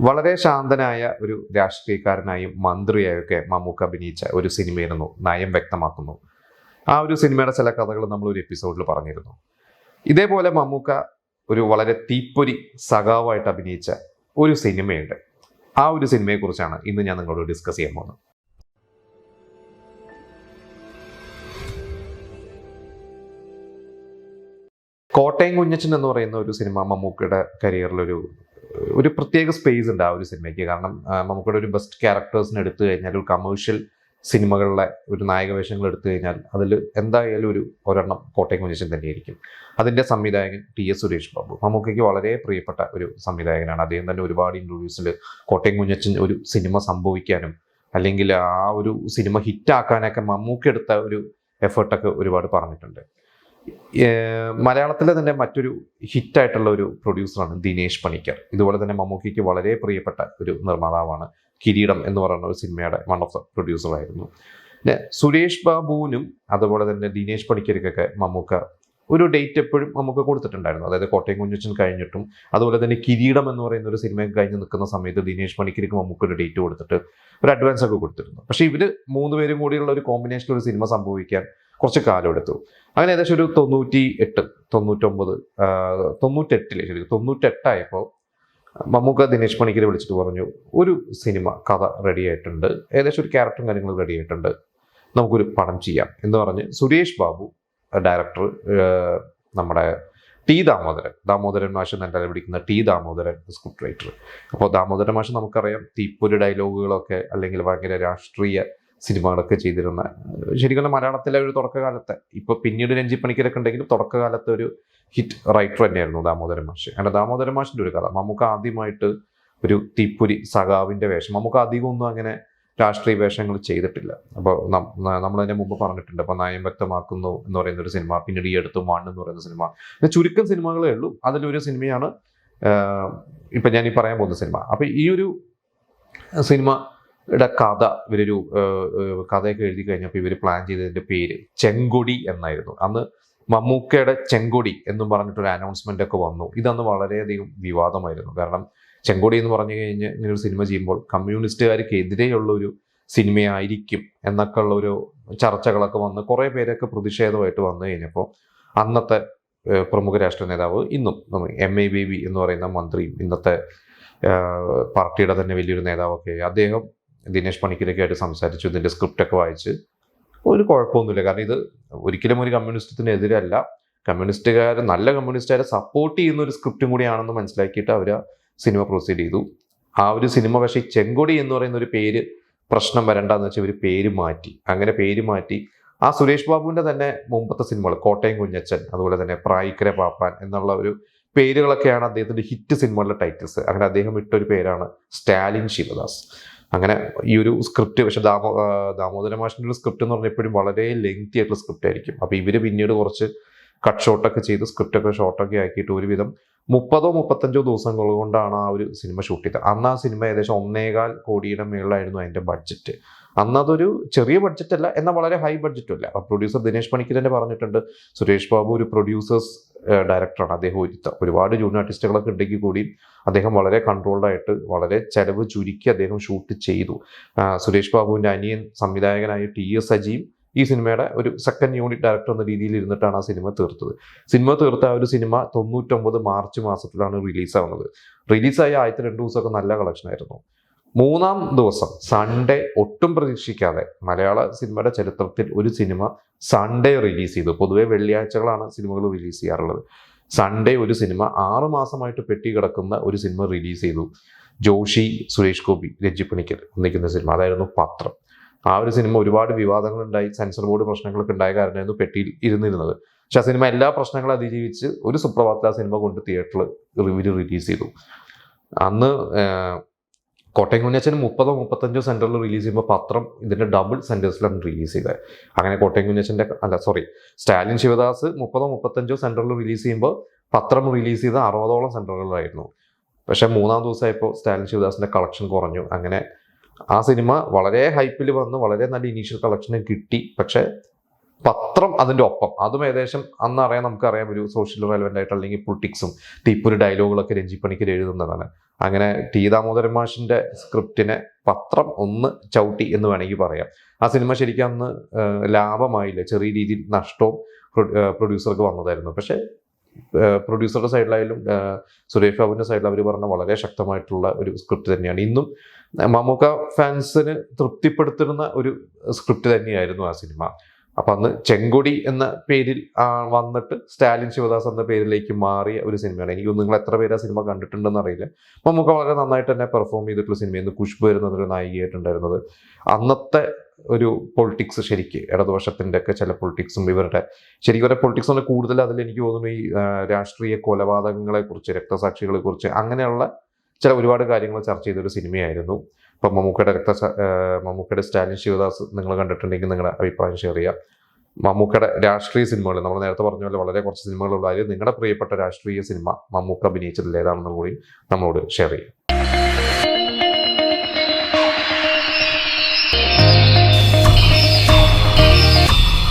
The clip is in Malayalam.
വളരെ ശാന്തനായ ഒരു രാഷ്ട്രീയക്കാരനായും മന്ത്രിയായൊക്കെ മമ്മൂക്ക അഭിനയിച്ച ഒരു സിനിമയായിരുന്നു നയം വ്യക്തമാക്കുന്നു. ആ ഒരു സിനിമയുടെ ചില കഥകൾ നമ്മൾ ഒരു എപ്പിസോഡിൽ പറഞ്ഞിരുന്നു. ഇതേപോലെ മമ്മൂക്ക ഒരു വളരെ തീപ്പൊരി സഖാവായിട്ട് അഭിനയിച്ച ഒരു സിനിമയുണ്ട്. ആ ഒരു സിനിമയെക്കുറിച്ചാണ് ഇന്ന് ഞാൻ നിങ്ങളോട് ഡിസ്കസ് ചെയ്യാൻ പോകുന്നത്. കോട്ടയം കുഞ്ഞച്ചൻ എന്ന് പറയുന്ന ഒരു സിനിമ മമ്മൂക്കയുടെ കരിയറിലൊരു ഒരു പ്രത്യേക സ്പേസ് ഉണ്ട് ആ ഒരു സിനിമയ്ക്ക്. കാരണം നമുക്കിവിടെ ഒരു ബെസ്റ്റ് ക്യാരക്ടേഴ്സിന് എടുത്തു കഴിഞ്ഞാൽ, ഒരു കമേഴ്ഷ്യൽ സിനിമകളിലെ ഒരു നായക വേഷങ്ങൾ എടുത്തു കഴിഞ്ഞാൽ അതിൽ എന്തായാലും ഒരെണ്ണം കോട്ടയം കുഞ്ഞച്ചൻ തന്നെയായിരിക്കും. അതിൻ്റെ സംവിധായകൻ TS സുരേഷ് ബാബു മമ്മൂക്കയ്ക്ക് വളരെ പ്രിയപ്പെട്ട ഒരു സംവിധായകനാണ്. അദ്ദേഹം തന്നെ ഒരുപാട് ഇൻ്റർവ്യൂസിൽ കോട്ടയം കുഞ്ഞച്ചൻ ഒരു സിനിമ സംഭവിക്കാനും അല്ലെങ്കിൽ ആ ഒരു സിനിമ ഹിറ്റാക്കാനൊക്കെ മമ്മൂക്ക എടുത്ത ഒരു എഫേർട്ടൊക്കെ ഒരുപാട് പറഞ്ഞിട്ടുണ്ട്. മലയാളത്തിലെ തന്നെ മറ്റൊരു ഹിറ്റായിട്ടുള്ള ഒരു പ്രൊഡ്യൂസറാണ് ദിനേശ് പണിക്കർ. ഇതുപോലെ തന്നെ മമ്മൂക്കയ്ക്ക് വളരെ പ്രിയപ്പെട്ട ഒരു നിർമ്മാതാവാണ്. കിരീടം എന്ന് പറയുന്ന ഒരു സിനിമയുടെ വൺ ഓഫ് ദ പ്രൊഡ്യൂസറായിരുന്നു. പിന്നെ സുരേഷ് ബാബുവിനും അതുപോലെ തന്നെ ദിനേശ് പണിക്കർക്കൊക്കെ മമ്മൂക്ക ഒരു ഡേറ്റ് എപ്പോഴും നമുക്ക് കൊടുത്തിട്ടുണ്ടായിരുന്നു. അതായത് കോട്ടയം കുഞ്ഞച്ചൻ കഴിഞ്ഞിട്ടും അതുപോലെ തന്നെ കിരീടം എന്ന് പറയുന്ന ഒരു സിനിമയൊക്കെ കഴിഞ്ഞ് നിൽക്കുന്ന സമയത്ത് ദിനേശ് പണിക്കർക്ക് മമ്മൂക്ക ഒരു ഡേറ്റ് കൊടുത്തിട്ട് ഒരു അഡ്വാൻസ് ഒക്കെ കൊടുത്തിരുന്നു. പക്ഷേ ഇവർ മൂന്നുപേരും കൂടിയുള്ള ഒരു കോമ്പിനേഷനിൽ ഒരു സിനിമ സംഭവിക്കാൻ കുറച്ച് കാലം എടുത്തു. അങ്ങനെ ഏകദേശം ഒരു 98 മമ്മൂക്ക ദിനേശ് പണിക്കരെ വിളിച്ചിട്ട് പറഞ്ഞു, ഒരു സിനിമ കഥ റെഡി ആയിട്ടുണ്ട്, ഏകദേശം ഒരു ക്യാരക്ടറും കാര്യങ്ങളും റെഡി ആയിട്ടുണ്ട്, നമുക്കൊരു പടം ചെയ്യാം എന്ന് പറഞ്ഞ് സുരേഷ് ബാബു ഡയറക്ടർ, നമ്മുടെ ദാമോദരൻ മാഷ് എന്നെ വിളിക്കുന്ന ദാമോദരൻ സ്ക്രിപ്റ്റ് റൈറ്റർ. അപ്പോൾ ദാമോദരൻ മാഷ് നമുക്കറിയാം, തീപ്പൊരി ഡയലോഗുകളൊക്കെ അല്ലെങ്കിൽ ഭയങ്കര രാഷ്ട്രീയ സിനിമകളൊക്കെ ചെയ്തിരുന്ന, ശരിക്കും മലയാളത്തിലെ ഒരു തുടക്കകാലത്തെ, ഇപ്പോൾ പിന്നീട് രഞ്ജി പണിക്കരൊക്കെ ഉണ്ടെങ്കിലും തുടക്കകാലത്തെ ഒരു ഹിറ്റ് റൈറ്റർ തന്നെയായിരുന്നു ദാമോദരൻ മാഷ്. അങ്ങനെ ദാമോദരൻ മാഷിൻ്റെ ഒരു കഥ, നമുക്ക് ആദ്യമായിട്ട് ഒരു തീപ്പൊരി സഖാവിൻ്റെ വേഷം, നമുക്ക് അധികമൊന്നും അങ്ങനെ രാഷ്ട്രീയ വേഷങ്ങൾ ചെയ്തിട്ടില്ല. അപ്പോൾ നമ്മൾ അതിന് മുമ്പ് പറഞ്ഞിട്ടുണ്ട്. അപ്പോൾ നയം വ്യക്തമാക്കുന്നു എന്ന് പറയുന്ന ഒരു സിനിമ, പിന്നീട് ഈ അടുത്ത് മണ്ണ് എന്ന് പറയുന്ന സിനിമ, ചുരുക്കം സിനിമകളേ ഉള്ളൂ. അതിലൊരു സിനിമയാണ് ഇപ്പം ഞാൻ ഈ പറയാൻ പോകുന്ന സിനിമ. അപ്പോൾ ഈ ഒരു സിനിമയുടെ കഥ, ഇവരൊരു കഥയൊക്കെ എഴുതി കഴിഞ്ഞപ്പോൾ ഇവർ പ്ലാൻ ചെയ്തതിൻ്റെ പേര് ചെങ്കൊടി എന്നായിരുന്നു. അന്ന് മമ്മൂക്കയുടെ ചെങ്കൊടി എന്നും പറഞ്ഞിട്ടൊരു അനൗൺസ്മെൻ്റ് ഒക്കെ വന്നു. ഇതന്ന് വളരെയധികം വിവാദമായിരുന്നു. കാരണം ചെങ്കൊടി എന്ന് പറഞ്ഞു കഴിഞ്ഞ് ഇങ്ങനെ ഒരു സിനിമ ചെയ്യുമ്പോൾ കമ്മ്യൂണിസ്റ്റുകാർക്കെതിരെയുള്ള ഒരു സിനിമയായിരിക്കും എന്നൊക്കെ ഉള്ള ഒരു ചർച്ചകളൊക്കെ വന്ന് കുറേ പേരൊക്കെ പ്രതിഷേധമായിട്ട് വന്നു കഴിഞ്ഞപ്പോൾ അന്നത്തെ പ്രമുഖ രാഷ്ട്രീയ നേതാവ്, ഇന്നും MA ബേബി എന്ന് പറയുന്ന മന്ത്രിയും ഇന്നത്തെ പാർട്ടിയുടെ തന്നെ വലിയൊരു നേതാവൊക്കെ, അദ്ദേഹം ദിനേശ് പണിക്കരൊക്കെ ആയിട്ട് സംസാരിച്ചു. ഇതിൻ്റെ സ്ക്രിപ്റ്റൊക്കെ വായിച്ച് ഒരു കുഴപ്പമൊന്നുമില്ല, കാരണം ഇത് ഒരിക്കലും ഒരു കമ്മ്യൂണിസത്തിനെതിരല്ല, നല്ല കമ്മ്യൂണിസ്റ്റുകാരെ സപ്പോർട്ട് ചെയ്യുന്ന ഒരു സ്ക്രിപ്റ്റും കൂടിയാണെന്ന് മനസ്സിലാക്കിയിട്ട് അവർ സിനിമ പ്രൊസീഡ് ചെയ്തു. ആ ഒരു സിനിമ പക്ഷേ ചെങ്കൊടി എന്ന് പറയുന്ന ഒരു പേര് പ്രശ്നം വരണ്ടെന്ന് വെച്ചാൽ ഇവർ പേര് മാറ്റി. അങ്ങനെ പേര് മാറ്റി ആ സുരേഷ് ബാബുവിൻ്റെ തന്നെ മുമ്പത്തെ സിനിമകൾ, കോട്ടയം കുഞ്ഞച്ചൻ, അതുപോലെ തന്നെ പ്രായിക്കര പാപ്പാൻ എന്നുള്ള ഒരു പേരുകളൊക്കെയാണ് അദ്ദേഹത്തിൻ്റെ ഹിറ്റ് സിനിമകളുടെ ടൈറ്റിൽസ്. അങ്ങനെ അദ്ദേഹം ഇട്ടൊരു പേരാണ് സ്റ്റാലിൻ ശിവദാസ്. അങ്ങനെ ഈ ഒരു സ്ക്രിപ്റ്റ്, പക്ഷേ ദാമോദരൻ മാഷിൻ്റെ ഒരു സ്ക്രിപ്റ്റ് എന്ന് പറഞ്ഞാൽ എപ്പോഴും വളരെ ലെങ്തി ആയിട്ടുള്ള സ്ക്രിപ്റ്റ് ആയിരിക്കും. അപ്പോൾ ഇവർ പിന്നീട് കുറച്ച് കട്ട് ഷോട്ടൊക്കെ ചെയ്ത് സ്ക്രിപ്റ്റൊക്കെ ഷോർട്ടൊക്കെ ആക്കിയിട്ട് ഒരുവിധം 30-35 ദിവസങ്ങൾ കൊണ്ടാണ് ആ ഒരു സിനിമ ഷൂട്ട് ചെയ്തത്. അന്ന് ആ സിനിമ ഏകദേശം 1.25 കോടിയുടെ മേളിലായിരുന്നു അതിൻ്റെ ബഡ്ജറ്റ്. അന്നതൊരു ചെറിയ ബഡ്ജറ്റ് അല്ല, എന്നാൽ വളരെ ഹൈ ബഡ്ജറ്റും അല്ല. അപ്പോൾ പ്രൊഡ്യൂസർ ദിനേശ് പണിക്കർ തന്നെ പറഞ്ഞിട്ടുണ്ട്, സുരേഷ് ബാബു ഒരു പ്രൊഡ്യൂസേഴ്സ് ഡയറക്ടറാണ്. അദ്ദേഹം ഒരുപാട് ജൂനിയർ ആർട്ടിസ്റ്റുകളൊക്കെ ഉണ്ടെങ്കിൽ കൂടി അദ്ദേഹം വളരെ കൺട്രോൾഡായിട്ട് വളരെ ചെലവ് ചുരുക്കി അദ്ദേഹം ഷൂട്ട് ചെയ്തു. സുരേഷ് ബാബുവിൻ്റെ അനിയൻ സംവിധായകനായ TS സജിയും ഈ സിനിമയുടെ ഒരു സെക്കൻഡ് യൂണിറ്റ് ഡയറക്ടർ എന്ന രീതിയിൽ ഇരുന്നിട്ടാണ് ആ സിനിമ തീർത്തത്. തീർത്ത ആ ഒരു സിനിമ 99 മാർച്ച് മാസത്തിലാണ് റിലീസാവുന്നത്. റിലീസായ ആദ്യത്തെ 2 ദിവസമൊക്കെ നല്ല കളക്ഷനായിരുന്നു. 3-ാം ദിവസം സൺഡേ, ഒട്ടും പ്രതീക്ഷിക്കാതെ മലയാള സിനിമയുടെ ചരിത്രത്തിൽ ഒരു സിനിമ സൺഡേ റിലീസ് ചെയ്തു. പൊതുവെ വെള്ളിയാഴ്ചകളാണ് സിനിമകൾ റിലീസ് ചെയ്യാറുള്ളത്. സൺഡേ ഒരു സിനിമ, 6 മാസമായിട്ട് പെട്ടി കിടക്കുന്ന ഒരു സിനിമ റിലീസ് ചെയ്തു. ജോഷി, സുരേഷ് ഗോപി, രഞ്ജി പണിക്കർ ഒന്നിക്കുന്ന സിനിമ, അതായിരുന്നു പത്രം. ആ ഒരു സിനിമ ഒരുപാട് വിവാദങ്ങളുണ്ടായി, സെൻസർ ബോർഡ് പ്രശ്നങ്ങളൊക്കെ ഉണ്ടായ കാരണമായിരുന്നു പെട്ടിയിൽ ഇരുന്നിരുന്നത്. പക്ഷെ ആ സിനിമ എല്ലാ പ്രശ്നങ്ങളും അതിജീവിച്ച് ഒരു സുപ്രഭാതത്തിൽ ആ സിനിമ കൊണ്ട് തിയേറ്ററിൽ റിലീസ് ചെയ്തു. അന്ന് കോട്ടയം കുഞ്ഞച്ചന് 30-35 സെൻറ്ററിൽ റിലീസ് ചെയ്യുമ്പോൾ പത്രം ഇതിൻ്റെ ഡബിൾ സെൻറ്റേഴ്സിലാണ് റിലീസ് ചെയ്തത്. അങ്ങനെ കോട്ടയം കുഞ്ഞച്ചൻ്റെ സ്റ്റാലിൻ ശിവദാസ് 30-35 സെൻറ്ററിൽ റിലീസ് ചെയ്യുമ്പോൾ പത്രം റിലീസ് ചെയ്ത 60ഓളം സെൻറ്ററുകളിലായിരുന്നു. പക്ഷേ 3-ാം ദിവസമായപ്പോൾ സ്റ്റാലിൻ ശിവദാസിൻ്റെ കളക്ഷൻ കുറഞ്ഞു. അങ്ങനെ ആ സിനിമ വളരെ ഹൈപ്പിൽ വന്ന് വളരെ നല്ല ഇനീഷ്യൽ കളക്ഷനും കിട്ടി. പക്ഷേ പത്രം അതിൻ്റെ ഒപ്പം, അതും ഏകദേശം നമുക്കറിയാം ഒരു സോഷ്യൽ റെലവൻ്റ് ആയിട്ട് അല്ലെങ്കിൽ പൊളിറ്റിക്സും തീപ്പൊരി ഡയലോഗുകളൊക്കെ രഞ്ജി പണിക്കർ എഴുതുന്നതാണ്. അങ്ങനെ ടി ദാമോദരൻ മാഷിന്റെ സ്ക്രിപ്റ്റിനെ പത്രം ഒന്ന് ചവിട്ടി എന്ന് വേണമെങ്കിൽ പറയാം. ആ സിനിമ ശരിക്കും അന്ന് ലാഭമായില്ല, ചെറിയ രീതിയിൽ നഷ്ടവും പ്രൊഡ്യൂസർക്ക് വന്നതായിരുന്നു. പക്ഷേ പ്രൊഡ്യൂസറുടെ സൈഡിലായാലും സുരേഷ് ബാബുവിൻ്റെ സൈഡിൽ അവർ പറഞ്ഞ വളരെ ശക്തമായിട്ടുള്ള ഒരു സ്ക്രിപ്റ്റ് തന്നെയാണ്. ഇന്നും മമ്മൂക്ക ഫാൻസിന് തൃപ്തിപ്പെടുത്തുന്ന ഒരു സ്ക്രിപ്റ്റ് തന്നെയായിരുന്നു ആ സിനിമ. അപ്പം അന്ന് ചെങ്കൊടി എന്ന പേരിൽ വന്നിട്ട് സ്റ്റാലിൻ ശിവദാസ് എന്ന പേരിലേക്ക് മാറിയ ഒരു സിനിമയാണ്. എനിക്ക് നിങ്ങൾ എത്ര പേര് ആ സിനിമ കണ്ടിട്ടുണ്ടെന്ന് അറിയില്ല. മമ്മൂക്ക വളരെ നന്നായിട്ട് തന്നെ പെർഫോം ചെയ്തിട്ടുള്ള സിനിമയെന്ന് ഖുഷ്ബു വരുന്നതൊരു നായികയായിട്ടുണ്ടായിരുന്നത്. അന്നത്തെ ഒരു പൊളിറ്റിക്സ്, ശരിക്ക് ഇടതുപക്ഷത്തിൻ്റെ ഒക്കെ ചില പൊളിറ്റിക്സും ഇവരുടെ ശരിക്കും ഒരു പൊളിറ്റിക്സ് പറഞ്ഞാൽ കൂടുതൽ അതിൽ എനിക്ക് തോന്നുന്നു ഈ രാഷ്ട്രീയ കൊലപാതകങ്ങളെക്കുറിച്ച്, രക്തസാക്ഷികളെക്കുറിച്ച് അങ്ങനെയുള്ള ചില ഒരുപാട് കാര്യങ്ങൾ ചർച്ച ചെയ്തൊരു സിനിമയായിരുന്നു. ഇപ്പം മമ്മൂക്കയുടെ സ്റ്റാലിൻ ശിവദാസ് നിങ്ങൾ കണ്ടിട്ടുണ്ടെങ്കിൽ നിങ്ങളുടെ അഭിപ്രായം ഷെയർ ചെയ്യുക. മമ്മൂക്കയുടെ രാഷ്ട്രീയ സിനിമകൾ നമ്മൾ നേരത്തെ പറഞ്ഞ പോലെ വളരെ കുറച്ച് സിനിമകളുള്ള, അതിൽ നിങ്ങളുടെ പ്രിയപ്പെട്ട രാഷ്ട്രീയ സിനിമ മമ്മൂക്ക അഭിനയിച്ചതിൽ ഏതാണെന്നും കൂടി നമ്മളോട് ഷെയർ ചെയ്യും.